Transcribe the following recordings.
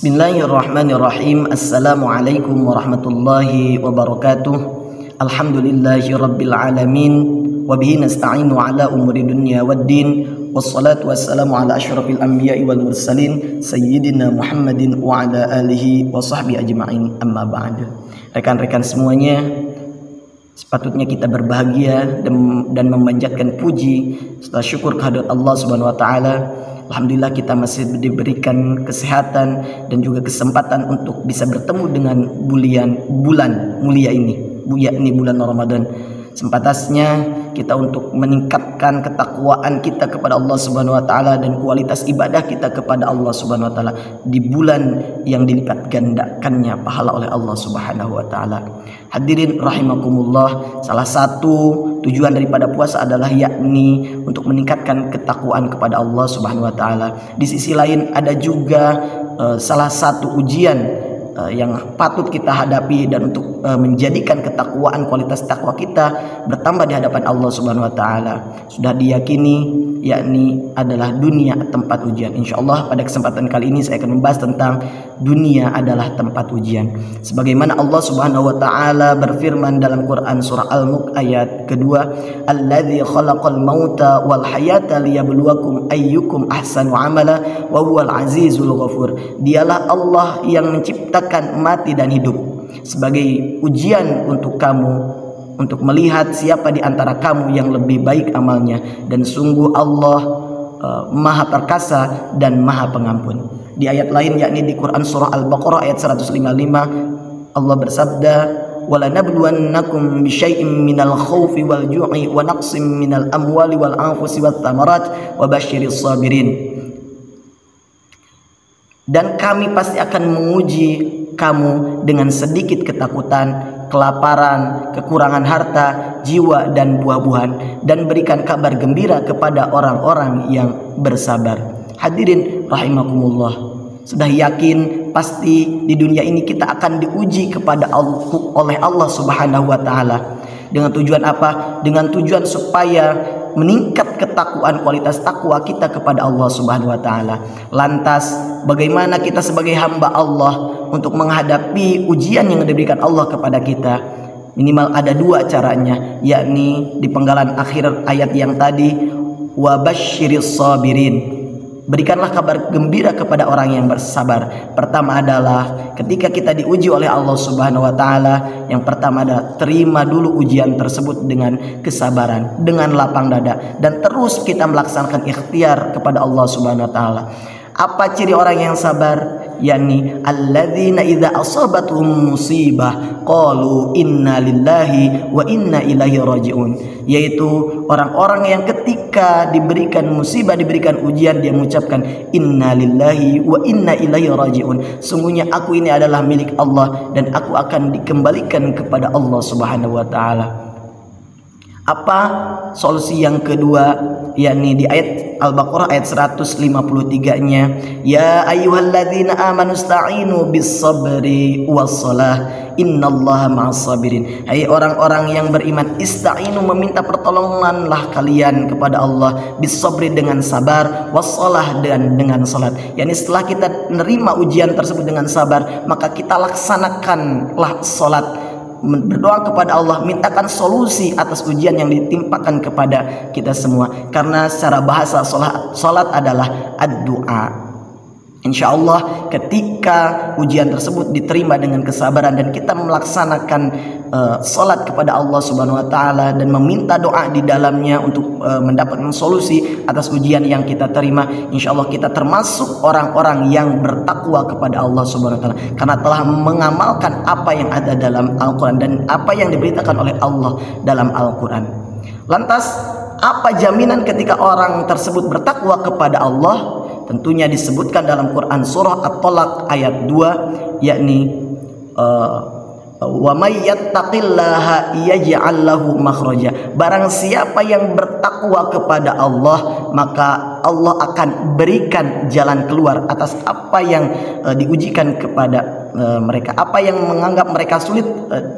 Bismillahirrahmanirrahim. Assalamualaikum warahmatullahi wabarakatuh. Alhamdulillahi rabbil alamin. Wabihi nasta'inu ala umuri dunya waddin. Wassalatu wassalamu ala asyrafil anbiya'i wal mursalin Sayyidina Muhammadin wa ala alihi wa sahbihi ajma'in, amma ba'd. Rekan-rekan semuanya, sepatutnya kita berbahagia dan memanjatkan puji serta syukur kehadirat Allah Subhanahu wa taala. Alhamdulillah kita masih diberikan kesehatan dan juga kesempatan untuk bisa bertemu dengan bulan mulia ini, yakni bulan Ramadan. Sempatasnya kita untuk meningkatkan ketakwaan kita kepada Allah Subhanahu wa taala dan kualitas ibadah kita kepada Allah Subhanahu wa taala di bulan yang dilipat gandakannya pahala oleh Allah Subhanahu wa taala. Hadirin rahimakumullah, salah satu tujuan daripada puasa adalah yakni untuk meningkatkan ketakwaan kepada Allah Subhanahu wa taala. Di sisi lain ada juga salah satu ujian yang patut kita hadapi dan untuk menjadikan ketakwaan, kualitas takwa kita bertambah di hadapan Allah Subhanahu wa taala. Sudah diyakini yakni adalah dunia tempat ujian. Insyaallah pada kesempatan kali ini saya akan membahas tentang dunia adalah tempat ujian. Sebagaimana Allah Subhanahu wa taala berfirman dalam Quran surah Al-Mulk ayat kedua, "Alladzi khalaqal mauta wal hayata liyabluwakum ayyukum ahsanu amala wa huwal azizul ghafur." Dialah Allah yang menciptakan mati dan hidup sebagai ujian untuk kamu, untuk melihat siapa di antara kamu yang lebih baik amalnya, dan sungguh Allah Maha Perkasa dan Maha Pengampun. Di ayat lain yakni di Quran surah Al-Baqarah ayat 155 Allah bersabda, "Walanabluwannakum bisyai'im minal khaufi wal ju'i wa naqsim minal amwali wal anfusi wath thamarat wa basyiris sabirin." Dan kami pasti akan menguji kamu dengan sedikit ketakutan, kelaparan, kekurangan harta, jiwa dan buah-buahan, dan berikan kabar gembira kepada orang-orang yang bersabar. Hadirin rahimakumullah, sudah yakin pasti di dunia ini kita akan diuji oleh Allah Subhanahu wa taala. Dengan tujuan apa? Dengan tujuan supaya meningkat ketakwaan, kualitas takwa kita kepada Allah Subhanahu wa taala. Lantas bagaimana kita sebagai hamba Allah untuk menghadapi ujian yang diberikan Allah kepada kita? Minimal ada dua caranya, yakni di penggalan akhir ayat yang tadi, wa basyiris sabirin. Berikanlah kabar gembira kepada orang yang bersabar. Pertama adalah ketika kita diuji oleh Allah Subhanahu wa taala, yang pertama adalah terima dulu ujian tersebut dengan kesabaran, dengan lapang dada, dan terus kita melaksanakan ikhtiar kepada Allah Subhanahu wa taala. Apa ciri orang yang sabar? Yani alladzina idza asabatuhum musibah qalu inna lillahi wa inna ilaihi rajiun, yaitu orang-orang yang ketika diberikan musibah, diberikan ujian, dia mengucapkan inna lillahi wa inna ilaihi rajiun, sungguhnya aku ini adalah milik Allah dan aku akan dikembalikan kepada Allah Subhanahu wa taala. Apa solusi yang kedua? Yakni di ayat Al-Baqarah ayat 153-nya, ya ayyuhalladzina amanu sta'inu bis-sabri was-shalah innallaha ma'as sabirin. Hai orang-orang yang beriman, ista'inu meminta pertolonganlah kalian kepada Allah, bis-sabri dengan sabar, was-shalah dan dengan salat. Yani setelah kita menerima ujian tersebut dengan sabar, maka kita laksanakanlah salat, berdoa kepada Allah, mintakan solusi atas ujian yang ditimpakan kepada kita semua. Karena secara bahasa salat adalah ad-du'a. Insya Allah ketika ujian tersebut diterima dengan kesabaran dan kita melaksanakan salat kepada Allah Subhanahu wa taala dan meminta doa di dalamnya untuk mendapatkan solusi atas ujian yang kita terima, insya Allah kita termasuk orang-orang yang bertakwa kepada Allah Subhanahu wa taala karena telah mengamalkan apa yang ada dalam Al-Quran dan apa yang diberitakan oleh Allah dalam Al-Quran. Lantas apa jaminan ketika orang tersebut bertakwa kepada Allah? Tentunya disebutkan dalam Quran surah At-Talaq ayat 2, yakni wa may yattaqillaha yaj'al lahu makhraja. Barang siapa yang bertakwa kepada Allah, maka Allah akan berikan jalan keluar atas apa yang diujikan kepada mereka. Apa yang menganggap mereka sulit,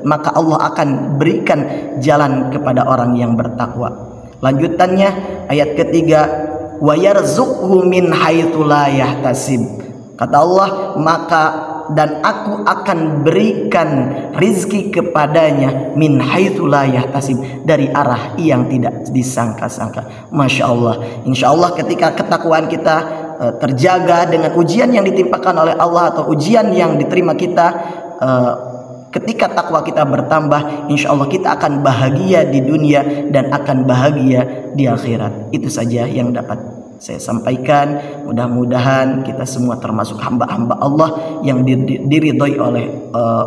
maka Allah akan berikan jalan kepada orang yang bertakwa. Lanjutannya ayat ketiga, wa yarzuqhu min haitsu la yahtasib. Kata Allah, maka dan aku akan berikan rizki kepadanya min haitsu la yahtasib, dari arah yang tidak disangka-sangka. Masya Allah. Insya Allah ketika ketakwaan kita terjaga dengan ujian yang ditimpakan oleh Allah atau ujian yang diterima kita, ketika takwa kita bertambah, insya Allah kita akan bahagia di dunia dan akan bahagia di akhirat. Itu saja yang dapat saya sampaikan. Mudah-mudahan kita semua termasuk hamba-hamba Allah yang diridhoi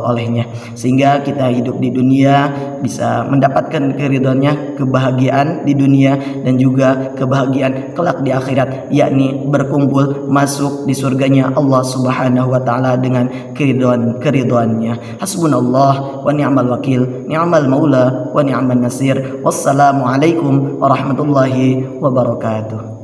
olehnya, sehingga kita hidup di dunia bisa mendapatkan keridhoannya, kebahagiaan di dunia dan juga kebahagiaan kelak di akhirat, yakni berkumpul masuk di surganya Allah Subhanahu wa taala dengan keridhoannya. Hasbunallah wa ni'mal wakil, ni'mal maula wa ni'man nasir. Wassalamualaikum warahmatullahi wabarakatuh.